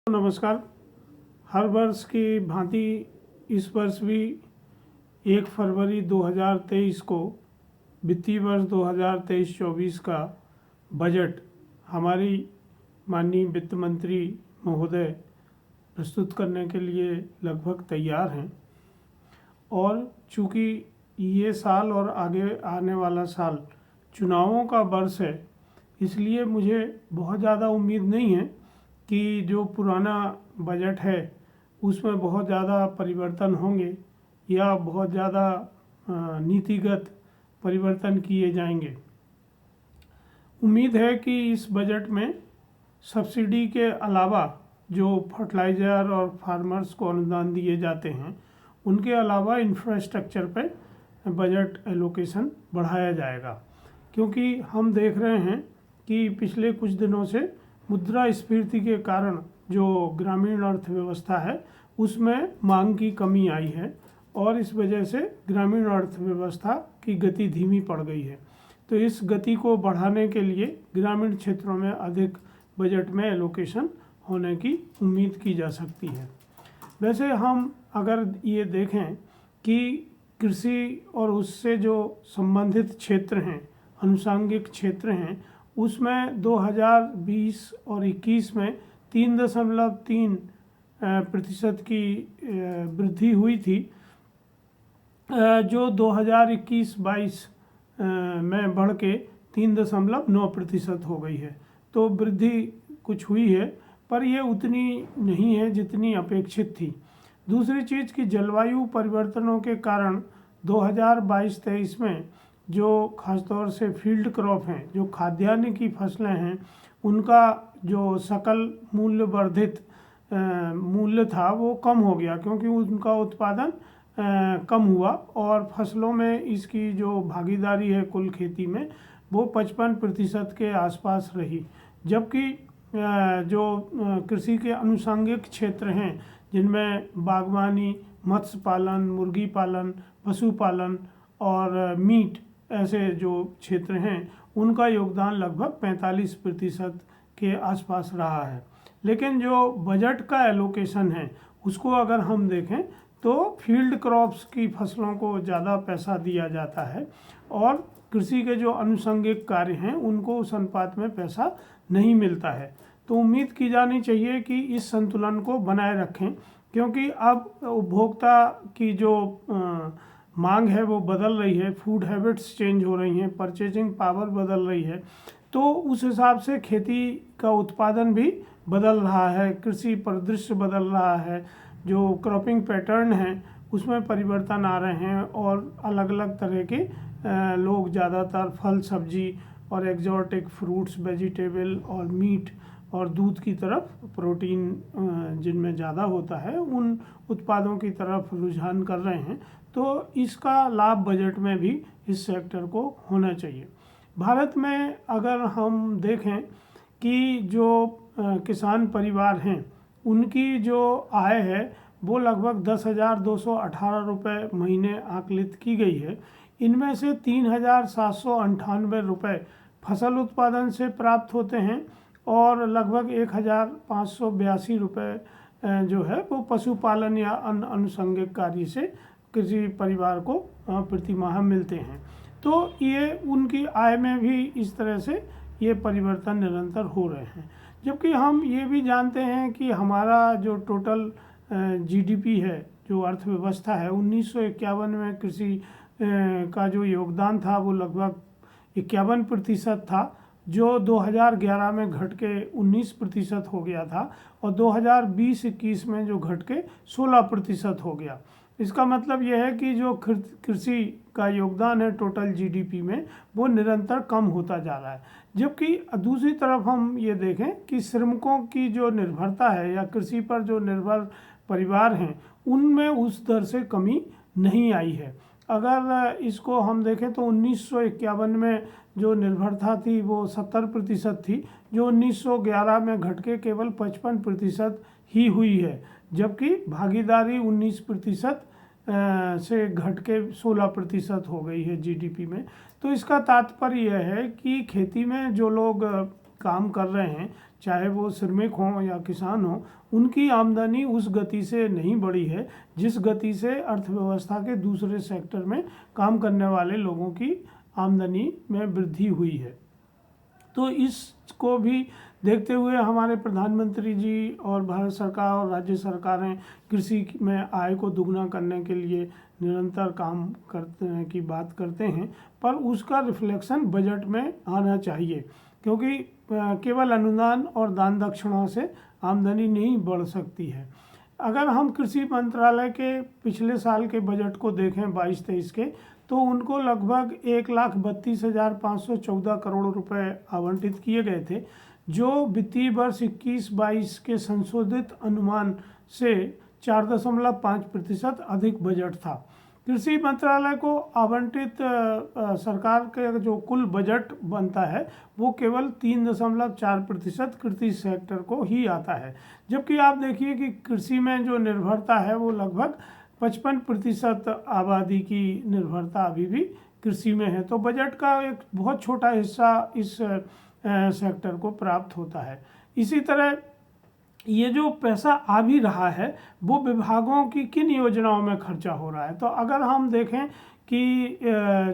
नमस्कार। हर वर्ष की भांति इस वर्ष भी 1 फरवरी 2023 को वित्तीय वर्ष 2023-24 का बजट हमारी माननीय वित्त मंत्री महोदय प्रस्तुत करने के लिए लगभग तैयार हैं। और चूँकि ये साल और आगे आने वाला साल चुनावों का वर्ष है, इसलिए मुझे बहुत ज़्यादा उम्मीद नहीं है कि जो पुराना बजट है उसमें बहुत ज़्यादा परिवर्तन होंगे या बहुत ज़्यादा नीतिगत परिवर्तन किए जाएंगे। उम्मीद है कि इस बजट में सब्सिडी के अलावा जो फर्टिलाइज़र और फार्मर्स को अनुदान दिए जाते हैं, उनके अलावा इंफ्रास्ट्रक्चर पे बजट एलोकेशन बढ़ाया जाएगा। क्योंकि हम देख रहे हैं कि पिछले कुछ दिनों से मुद्रास्फीति के कारण जो ग्रामीण अर्थव्यवस्था है उसमें मांग की कमी आई है और इस वजह से ग्रामीण अर्थव्यवस्था की गति धीमी पड़ गई है। तो इस गति को बढ़ाने के लिए ग्रामीण क्षेत्रों में अधिक बजट में एलोकेशन होने की उम्मीद की जा सकती है। वैसे हम अगर ये देखें कि कृषि और उससे जो संबंधित क्षेत्र हैं, आनुषंगिक क्षेत्र हैं, उसमें 2020 और 21 में 3.3% की वृद्धि हुई थी, जो 2021-22 में बढ़ के 3.9% हो गई है। तो वृद्धि कुछ हुई है, पर यह उतनी नहीं है जितनी अपेक्षित थी। दूसरी चीज़ कि जलवायु परिवर्तनों के कारण 2022-23 में जो खासतौर से फील्ड क्रॉप हैं, जो खाद्यान्न की फसलें हैं, उनका जो सकल मूल्य वर्धित मूल्य था वो कम हो गया, क्योंकि उनका उत्पादन कम हुआ और फसलों में इसकी जो भागीदारी है कुल खेती में वो 55% के आसपास रही। जबकि जो कृषि के आनुषंगिक क्षेत्र हैं, जिनमें बागवानी, मत्स्य पालन, मुर्गी पालन, पशुपालन और मीट ऐसे जो क्षेत्र हैं, उनका योगदान लगभग 45% के आसपास रहा है। लेकिन जो बजट का एलोकेशन है उसको अगर हम देखें तो फील्ड क्रॉप्स की फसलों को ज़्यादा पैसा दिया जाता है और कृषि के जो आनुषंगिक कार्य हैं उनको उस अनुपात में पैसा नहीं मिलता है। तो उम्मीद की जानी चाहिए कि इस संतुलन को बनाए रखें, क्योंकि अब उपभोक्ता की जो मांग है वो बदल रही है, फूड हैबिट्स चेंज हो रही हैं, परचेजिंग पावर बदल रही है। तो उस हिसाब से खेती का उत्पादन भी बदल रहा है, कृषि परिदृश्य बदल रहा है, जो क्रॉपिंग पैटर्न है उसमें परिवर्तन आ रहे हैं और अलग अलग तरह के लोग ज़्यादातर फल, सब्जी और एक्जॉटिक फ्रूट्स, वेजिटेबल और मीट और दूध की तरफ, प्रोटीन जिनमें ज़्यादा होता है, उन उत्पादों की तरफ रुझान कर रहे हैं। तो इसका लाभ बजट में भी इस सेक्टर को होना चाहिए। भारत में अगर हम देखें कि जो किसान परिवार हैं उनकी जो आय है वो लगभग 10,218 रुपये महीने आकलित की गई है। इनमें से 3,798 रुपये फसल उत्पादन से प्राप्त होते हैं और लगभग 1,582 रुपये जो है वो पशुपालन या अन्य आनुषंगिक कार्य से किसी परिवार को प्रति माह मिलते हैं। तो ये उनकी आय में भी इस तरह से ये परिवर्तन निरंतर हो रहे हैं। जबकि हम ये भी जानते हैं कि हमारा जो टोटल जीडीपी है, जो अर्थव्यवस्था है, 1951 में कृषि का जो योगदान था वो लगभग 51% था, जो 2011 में घट के 19% हो गया था और 2020-21 में जो घट के 16% हो गया। इसका मतलब यह है कि जो कृषि का योगदान है टोटल जीडीपी में वो निरंतर कम होता जा रहा है। जबकि दूसरी तरफ हम ये देखें कि श्रमिकों की जो निर्भरता है या कृषि पर जो निर्भर परिवार हैं उनमें उस दर से कमी नहीं आई है। अगर इसको हम देखें तो 1951 में जो निर्भरता थी वो 70% थी, जो 1911 में घट के केवल 55% ही हुई है। जबकि भागीदारी 19% से घट के 16% हो गई है जीडीपी में। तो इसका तात्पर्य यह है कि खेती में जो लोग काम कर रहे हैं, चाहे वो श्रमिक हों या किसान हों, उनकी आमदनी उस गति से नहीं बढ़ी है जिस गति से अर्थव्यवस्था के दूसरे सेक्टर में काम करने वाले लोगों की आमदनी में वृद्धि हुई है। तो इसको भी देखते हुए हमारे प्रधानमंत्री जी और भारत सरकार और राज्य सरकारें कृषि में आय को दुगना करने के लिए निरंतर काम करने की बात करते हैं, पर उसका रिफ्लेक्शन बजट में आना चाहिए, क्योंकि केवल अनुदान और दान दक्षिणा से आमदनी नहीं बढ़ सकती है। अगर हम कृषि मंत्रालय के पिछले साल के बजट को देखें 22-23 के, तो उनको लगभग 1,32,514 करोड़ रुपए आवंटित किए गए थे, जो वित्तीय वर्ष 21-22 के संशोधित अनुमान से 4.5% अधिक बजट था। कृषि मंत्रालय को आवंटित सरकार के जो कुल बजट बनता है वो केवल 3.4% कृषि सेक्टर को ही आता है, जबकि आप देखिए कि कृषि में जो निर्भरता है वो लगभग 55% आबादी की निर्भरता अभी भी कृषि में है। तो बजट का एक बहुत छोटा हिस्सा इस सेक्टर को प्राप्त होता है। इसी तरह ये जो पैसा आ भी रहा है वो विभागों की किन योजनाओं में खर्चा हो रहा है। तो अगर हम देखें कि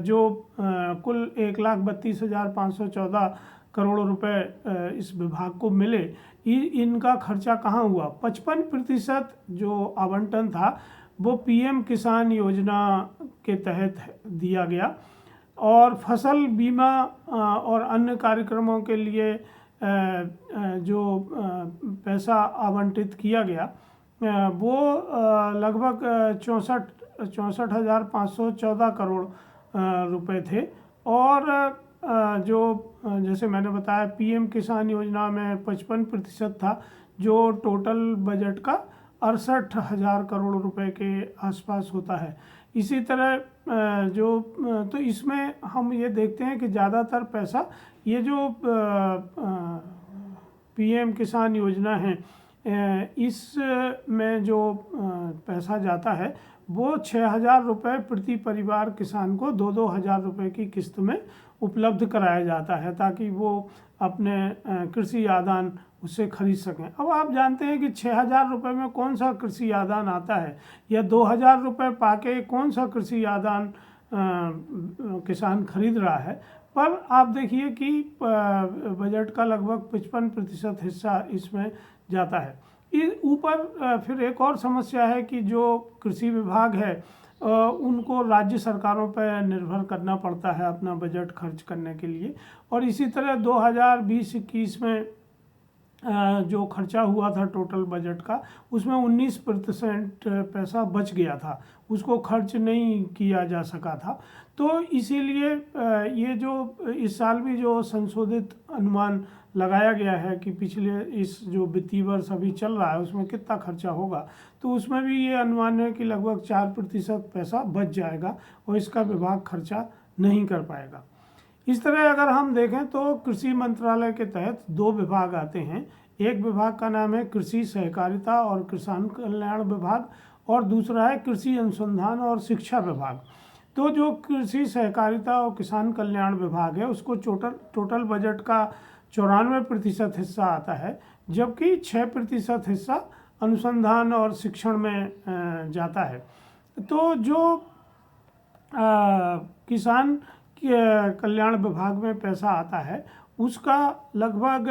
जो कुल 1,32,514 करोड़ रुपए इस विभाग को मिले, इनका खर्चा कहाँ हुआ। 55% जो आवंटन था वो पीएम किसान योजना के तहत दिया गया, और फसल बीमा और अन्य कार्यक्रमों के लिए जो पैसा आवंटित किया गया वो लगभग 64,514 करोड़ रुपए थे। और जो जैसे मैंने बताया पीएम किसान योजना में 55% था, जो टोटल बजट का 68,000 करोड़ रुपए के आसपास होता है। इसी तरह तो इसमें हम ये देखते हैं कि ज़्यादातर पैसा ये जो पीएम किसान योजना है इसमें जो पैसा जाता है वो 6,000 रुपये प्रति परिवार किसान को 2-2 हज़ार रुपये की किस्त में उपलब्ध कराया जाता है, ताकि वो अपने कृषि आदान उससे खरीद सकें। अब आप जानते हैं कि 6,000 रुपये में कौन सा कृषि आदान आता है, या 2,000 रुपये पाके कौन सा कृषि आदान किसान खरीद रहा है। पर आप देखिए कि बजट का लगभग 55% हिस्सा इसमें जाता है। इस ऊपर फिर एक और समस्या है कि जो कृषि विभाग है उनको राज्य सरकारों पर निर्भर करना पड़ता है अपना बजट खर्च करने के लिए, और इसी तरह 2020-21 में जो खर्चा हुआ था टोटल बजट का, उसमें 19% पैसा बच गया था, उसको खर्च नहीं किया जा सका था। तो इसीलिए ये जो इस साल भी जो संशोधित अनुमान लगाया गया है कि पिछले इस जो वित्तीय वर्ष अभी चल रहा है उसमें कितना खर्चा होगा, तो उसमें भी ये अनुमान है कि लगभग 4% पैसा बच जाएगा और इसका विभाग खर्चा नहीं कर पाएगा। इस तरह अगर हम देखें तो कृषि मंत्रालय के तहत 2 विभाग आते हैं। एक विभाग का नाम है कृषि सहकारिता और किसान कल्याण विभाग, और दूसरा है कृषि अनुसंधान और शिक्षा विभाग। तो जो कृषि सहकारिता और किसान कल्याण विभाग है उसको टोटल बजट का 94% हिस्सा आता है, जबकि 6% हिस्सा अनुसंधान और शिक्षण में जाता है। तो जो किसान कल्याण विभाग में पैसा आता है उसका लगभग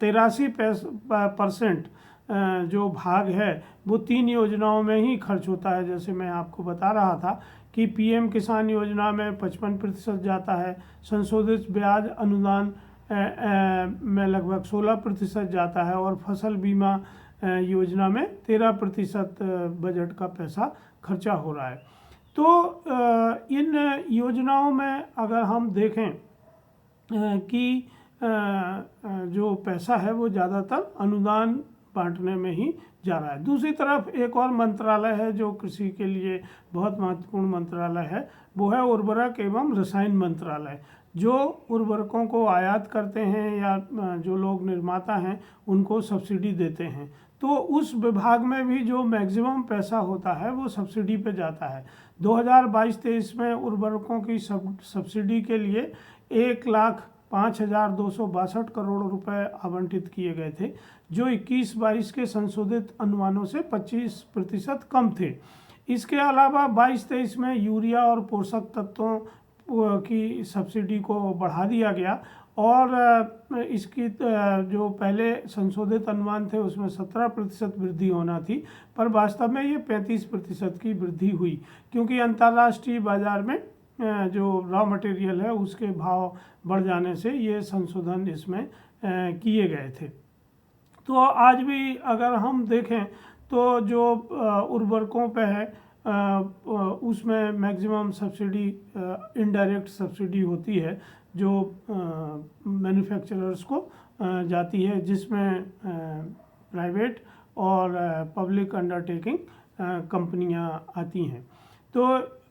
83% जो भाग है वो 3 योजनाओं में ही खर्च होता है। जैसे मैं आपको बता रहा था कि पीएम किसान योजना में 55% जाता है, संशोधित ब्याज अनुदान में लगभग 16% जाता है, और फसल बीमा योजना में 13% बजट का पैसा खर्चा हो रहा है। तो इन योजनाओं में अगर हम देखें कि जो पैसा है वो ज़्यादातर अनुदान बांटने में ही जा रहा है। दूसरी तरफ एक और मंत्रालय है जो कृषि के लिए बहुत महत्वपूर्ण मंत्रालय है, वो है उर्वरक एवं रसायन मंत्रालय, जो उर्वरकों को आयात करते हैं या जो लोग निर्माता हैं उनको सब्सिडी देते हैं। तो उस विभाग में भी जो मैक्सिमम पैसा होता है वो सब्सिडी पे जाता है। 2022-23 में उर्वरकों की सब्सिडी के लिए 1,05,262 करोड़ रुपए आवंटित किए गए थे, जो 21-22 के संशोधित अनुमानों से 25% कम थे। इसके अलावा 22-23 में यूरिया और पोषक तत्वों की सब्सिडी को बढ़ा दिया गया और इसकी जो पहले संशोधित अनुमान थे उसमें 17% वृद्धि होना थी, पर वास्तव में ये 35% की वृद्धि हुई, क्योंकि अंतर्राष्ट्रीय बाजार में जो रॉ मटेरियल है उसके भाव बढ़ जाने से ये संशोधन इसमें किए गए थे। तो आज भी अगर हम देखें तो जो उर्वरकों पे है उसमें मैक्सिमम सब्सिडी इनडायरेक्ट सब्सिडी होती है जो मैन्युफैक्चरर्स को जाती है, जिसमें प्राइवेट और पब्लिक अंडरटेकिंग कंपनियां आती हैं। तो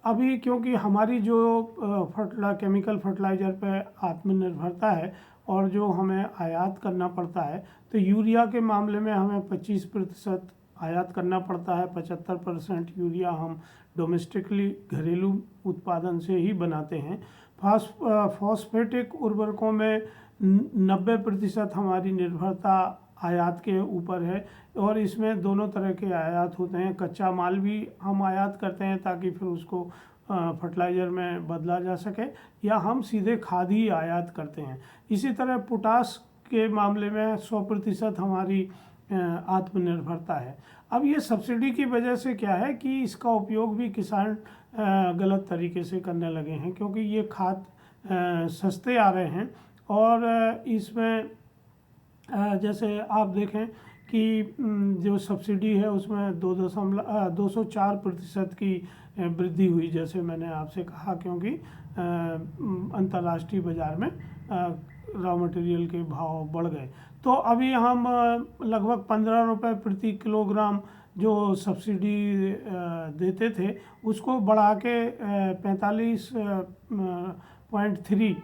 अभी क्योंकि हमारी जो केमिकल फर्टिलाइज़र पे आत्मनिर्भरता है और जो हमें आयात करना पड़ता है, तो यूरिया के मामले में हमें 25% आयात करना पड़ता है। 75% यूरिया हम डोमेस्टिकली घरेलू उत्पादन से ही बनाते हैं। फॉस्फेटिक उर्वरकों में 90% हमारी निर्भरता आयात के ऊपर है और इसमें दोनों तरह के आयात होते हैं। कच्चा माल भी हम आयात करते हैं ताकि फिर उसको फर्टिलाइज़र में बदला जा सके, या हम सीधे खाद ही आयात करते हैं। इसी तरह पोटास के मामले में 100% हमारी आत्मनिर्भरता है। अब ये सब्सिडी की वजह से क्या है कि इसका उपयोग भी किसान गलत तरीके से करने लगे हैं, क्योंकि ये खाद सस्ते आ रहे हैं और इसमें जैसे आप देखें कि जो सब्सिडी है उसमें 204% की वृद्धि हुई, जैसे मैंने आपसे कहा, क्योंकि अंतर्राष्ट्रीय बाज़ार में रॉ मटेरियल के भाव बढ़ गए। तो अभी हम लगभग 15 रुपये प्रति किलोग्राम जो सब्सिडी देते थे उसको बढ़ा के 45.3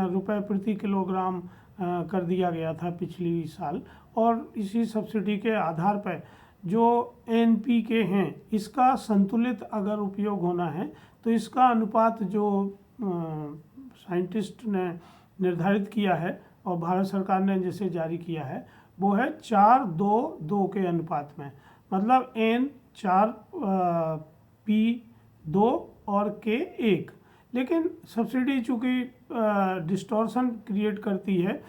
रुपये प्रति किलोग्राम कर दिया गया था पिछली साल। और इसी सब्सिडी के आधार पर जो NPK हैं इसका संतुलित अगर उपयोग होना है तो इसका अनुपात जो साइंटिस्ट ने निर्धारित किया है और भारत सरकार ने जिसे जारी किया है वो है 4:2:2 के अनुपात में, मतलब N 4 P 2 और K 1। लेकिन सब्सिडी चूँकि डिस्टॉर्शन क्रिएट करती है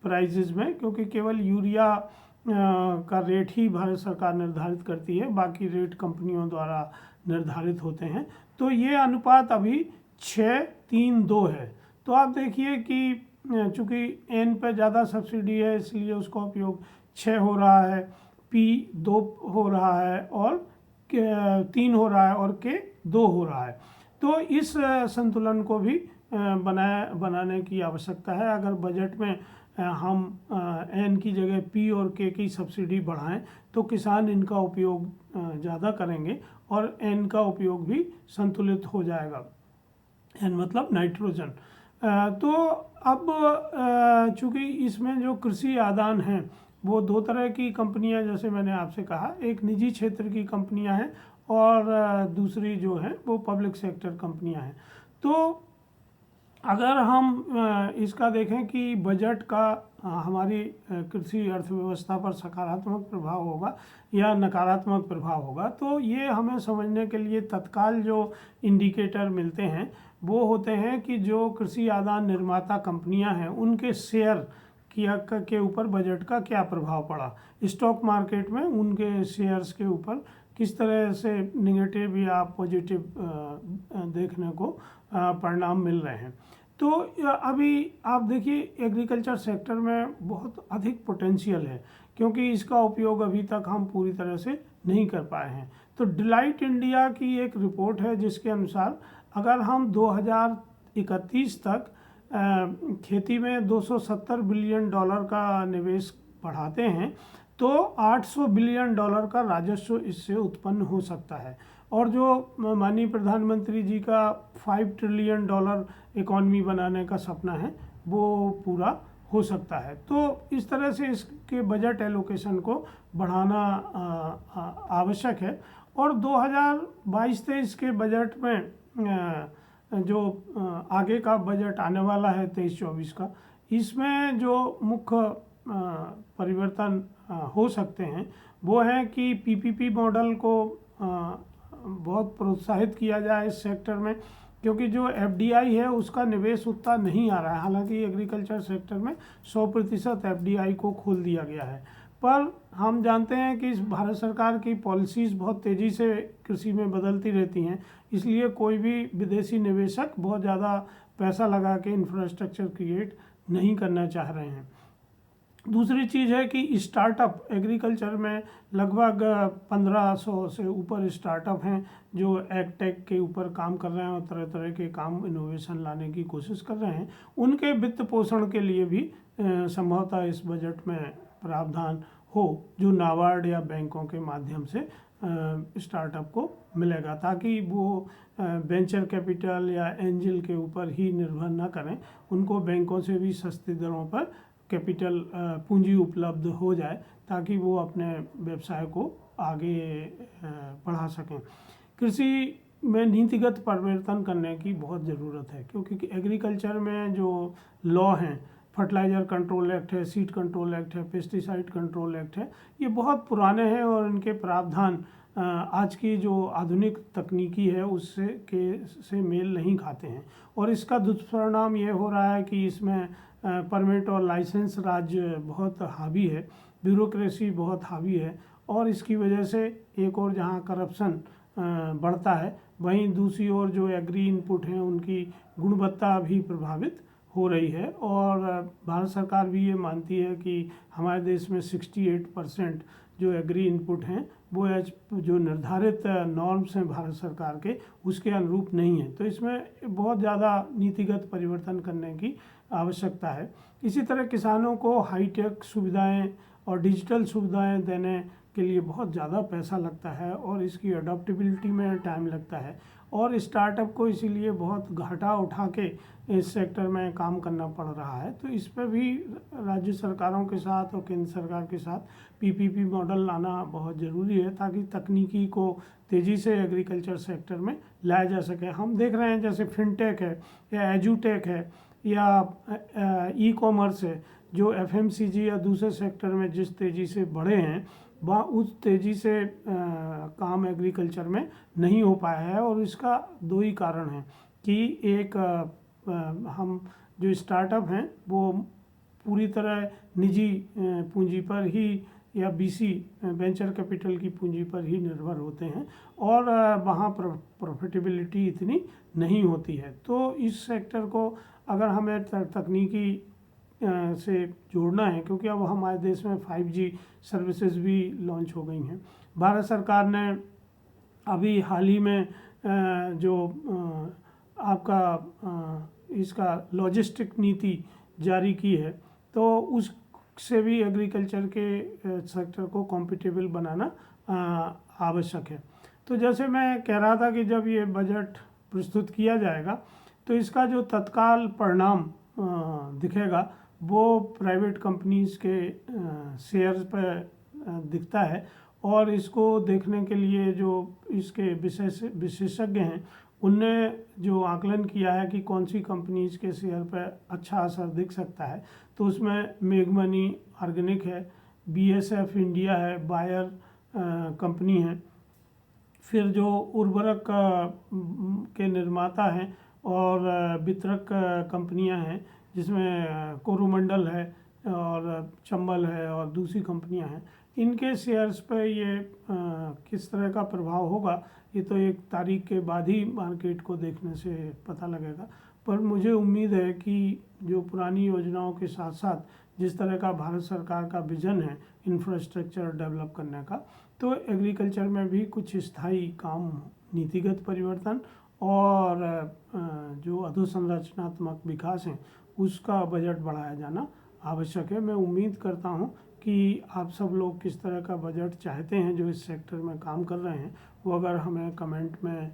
प्राइजेज में, क्योंकि केवल यूरिया का रेट ही भारत सरकार निर्धारित करती है, बाकी रेट कंपनियों द्वारा निर्धारित होते हैं। तो ये अनुपात अभी 6:3:2 है। तो आप देखिए कि चूँकि N पे ज़्यादा सब्सिडी है इसलिए उसका उपयोग 6 हो रहा है, P 2 हो रहा है और 3 हो रहा है और K 2 हो रहा है। तो इस संतुलन को भी बनाने की आवश्यकता है। अगर बजट में हम N की जगह P और K की सब्सिडी बढ़ाएं तो किसान इनका उपयोग ज़्यादा करेंगे और N का उपयोग भी संतुलित हो जाएगा। N मतलब नाइट्रोजन। तो अब चूँकि इसमें जो कृषि आदान हैं वो 2 तरह की कंपनियां, जैसे मैंने आपसे कहा, एक निजी क्षेत्र की कंपनियां हैं और दूसरी जो है वो पब्लिक सेक्टर कंपनियां हैं। तो अगर हम इसका देखें कि बजट का हमारी कृषि अर्थव्यवस्था पर सकारात्मक प्रभाव होगा या नकारात्मक प्रभाव होगा, तो ये हमें समझने के लिए तत्काल जो इंडिकेटर मिलते हैं वो होते हैं कि जो कृषि आदान निर्माता कंपनियां हैं उनके शेयर के ऊपर बजट का क्या प्रभाव पड़ा, स्टॉक मार्केट में उनके शेयर्स के ऊपर किस तरह से निगेटिव या पॉजिटिव देखने को परिणाम मिल रहे हैं। तो अभी आप देखिए एग्रीकल्चर सेक्टर में बहुत अधिक पोटेंशियल है, क्योंकि इसका उपयोग अभी तक हम पूरी तरह से नहीं कर पाए हैं। तो डिलाइट इंडिया की एक रिपोर्ट है जिसके अनुसार अगर हम 2031 तक खेती में $270 बिलियन का निवेश बढ़ाते हैं तो $800 बिलियन का राजस्व इससे उत्पन्न हो सकता है। और जो माननीय प्रधानमंत्री जी का $5 ट्रिलियन इकॉनमी बनाने का सपना है वो पूरा हो सकता है। तो इस तरह से इसके बजट एलोकेशन को बढ़ाना आवश्यक है। और 2022-23 के बजट में जो आगे का बजट आने वाला है 23-24 का, इसमें जो मुख्य परिवर्तन हो सकते हैं वो है कि पीपीपी मॉडल को बहुत प्रोत्साहित किया जाए इस सेक्टर में, क्योंकि जो एफडीआई है उसका निवेश उतना नहीं आ रहा है। हालांकि एग्रीकल्चर सेक्टर में 100% एफडीआई को खोल दिया गया है, पर हम जानते हैं कि इस भारत सरकार की पॉलिसीज़ बहुत तेज़ी से कृषि में बदलती रहती हैं, इसलिए कोई भी विदेशी निवेशक बहुत ज़्यादा पैसा लगा के इंफ्रास्ट्रक्चर क्रिएट नहीं करना चाह रहे हैं। दूसरी चीज़ है कि स्टार्टअप एग्रीकल्चर में लगभग 1500 से ऊपर स्टार्टअप हैं जो एग्टेक के ऊपर काम कर रहे हैं और तरह तरह के काम इनोवेशन लाने की कोशिश कर रहे हैं। उनके वित्त पोषण के लिए भी संभवतः इस बजट में प्रावधान हो, जो नाबार्ड या बैंकों के माध्यम से स्टार्टअप को मिलेगा, ताकि वो वेंचर कैपिटल या एंजल के ऊपर ही निर्भर न करें, उनको बैंकों से भी सस्ती दरों पर कैपिटल पूंजी उपलब्ध हो जाए, ताकि वो अपने व्यवसाय को आगे बढ़ा सकें। कृषि में नीतिगत परिवर्तन करने की बहुत ज़रूरत है, क्योंकि एग्रीकल्चर में जो लॉ हैं, फर्टिलाइज़र कंट्रोल एक्ट है, सीड कंट्रोल एक्ट है, पेस्टिसाइड कंट्रोल एक्ट है, ये बहुत पुराने हैं और इनके प्रावधान आज की जो आधुनिक तकनीकी है उससे मेल नहीं खाते हैं, और इसका दुष्परिणाम ये हो रहा है कि इसमें परमिट और लाइसेंस राज्य बहुत हावी है, ब्यूरोक्रेसी बहुत हावी है, और इसकी वजह से एक और जहां करप्शन बढ़ता है, वहीं दूसरी ओर जो एग्री इनपुट हैं उनकी गुणवत्ता भी प्रभावित हो रही है। और भारत सरकार भी ये मानती है कि हमारे देश में 68% जो एग्री इनपुट हैं वो जो निर्धारित नॉर्म्स हैं भारत सरकार के, उसके अनुरूप नहीं है। तो इसमें बहुत ज़्यादा नीतिगत परिवर्तन करने की आवश्यकता है। इसी तरह किसानों को हाईटेक सुविधाएं और डिजिटल सुविधाएं देने के लिए बहुत ज़्यादा पैसा लगता है और इसकी अडॉप्टेबिलिटी में टाइम लगता है, और स्टार्टअप को इसीलिए बहुत घाटा उठा के इस सेक्टर में काम करना पड़ रहा है। तो इस पर भी राज्य सरकारों के साथ और केंद्र सरकार के साथ पीपीपी मॉडल लाना बहुत ज़रूरी है, ताकि तकनीकी को तेज़ी से एग्रीकल्चर सेक्टर में लाया जा सके। हम देख रहे हैं जैसे फिनटेक है या एजुटेक है या ई कॉमर्स है, जो एफएमसीजी या दूसरे सेक्टर में जिस तेज़ी से बढ़े हैं वह उस तेज़ी से काम एग्रीकल्चर में नहीं हो पाया है, और इसका दो ही कारण हैं कि एक हम जो स्टार्टअप हैं वो पूरी तरह निजी पूंजी पर ही या बीसी वेंचर कैपिटल की पूंजी पर ही निर्भर होते हैं, और वहाँ प्रॉफिटेबिलिटी इतनी नहीं होती है। तो इस सेक्टर को अगर हमें तकनीकी से जोड़ना है, क्योंकि अब हमारे देश में 5G सर्विसेज भी लॉन्च हो गई हैं। भारत सरकार ने अभी हाल ही में जो आपका इसका लॉजिस्टिक नीति जारी की है, तो उससे भी एग्रीकल्चर के सेक्टर को कॉम्पिटेबल बनाना आवश्यक है। तो जैसे मैं कह रहा था कि जब ये बजट प्रस्तुत किया जाएगा तो इसका जो तत्काल परिणाम दिखेगा वो प्राइवेट कंपनीज़ के शेयर्स पर दिखता है, और इसको देखने के लिए जो इसके विशेषज्ञ हैं उनने जो आकलन किया है कि कौन सी कंपनीज़ के शेयर पर अच्छा असर दिख सकता है, तो उसमें मेघमनी ऑर्गेनिक है, बीएसएफ इंडिया है, बायर कंपनी है, फिर जो उर्वरक के निर्माता हैं और वितरक कंपनियां हैं जिसमें कोरोमंडल है और चंबल है और दूसरी कंपनियां हैं, इनके शेयर्स पे ये किस तरह का प्रभाव होगा ये तो एक तारीख के बाद ही मार्केट को देखने से पता लगेगा। पर मुझे उम्मीद है कि जो पुरानी योजनाओं के साथ साथ जिस तरह का भारत सरकार का विज़न है इंफ्रास्ट्रक्चर डेवलप करने का, तो एग्रीकल्चर में भी कुछ स्थायी काम, नीतिगत परिवर्तन और जो अधोसंरचनात्मक विकास हैं उसका बजट बढ़ाया जाना आवश्यक है। मैं उम्मीद करता हूं कि आप सब लोग किस तरह का बजट चाहते हैं जो इस सेक्टर में काम कर रहे हैं, वो अगर हमें कमेंट में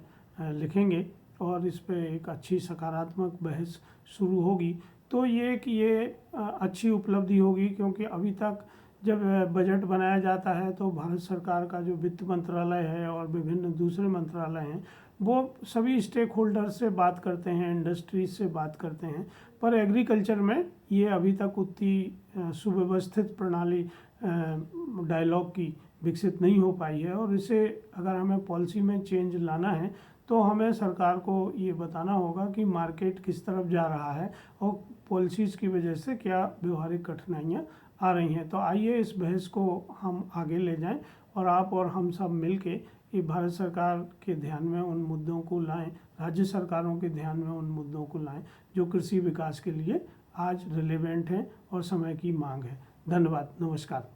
लिखेंगे और इस पे एक अच्छी सकारात्मक बहस शुरू होगी तो ये अच्छी उपलब्धि होगी। क्योंकि अभी तक जब बजट बनाया जाता है तो भारत सरकार का जो वित्त मंत्रालय है और विभिन्न दूसरे मंत्रालय हैं वो सभी स्टेक होल्डर से बात करते हैं, इंडस्ट्रीज से बात करते हैं, पर एग्रीकल्चर में ये अभी तक उतनी सुव्यवस्थित प्रणाली डायलॉग की विकसित नहीं हो पाई है। और इसे अगर हमें पॉलिसी में चेंज लाना है तो हमें सरकार को ये बताना होगा कि मार्केट किस तरफ जा रहा है और पॉलिसीज़ की वजह से क्या व्यवहारिक कठिनाइयाँ आ रही हैं। तो आइए इस बहस को हम आगे ले जाएं और आप और हम सब मिल के ये भारत सरकार के ध्यान में उन मुद्दों को लाएं, राज्य सरकारों के ध्यान में उन मुद्दों को लाएं जो कृषि विकास के लिए आज रिलेवेंट हैं और समय की मांग है। धन्यवाद, नमस्कार।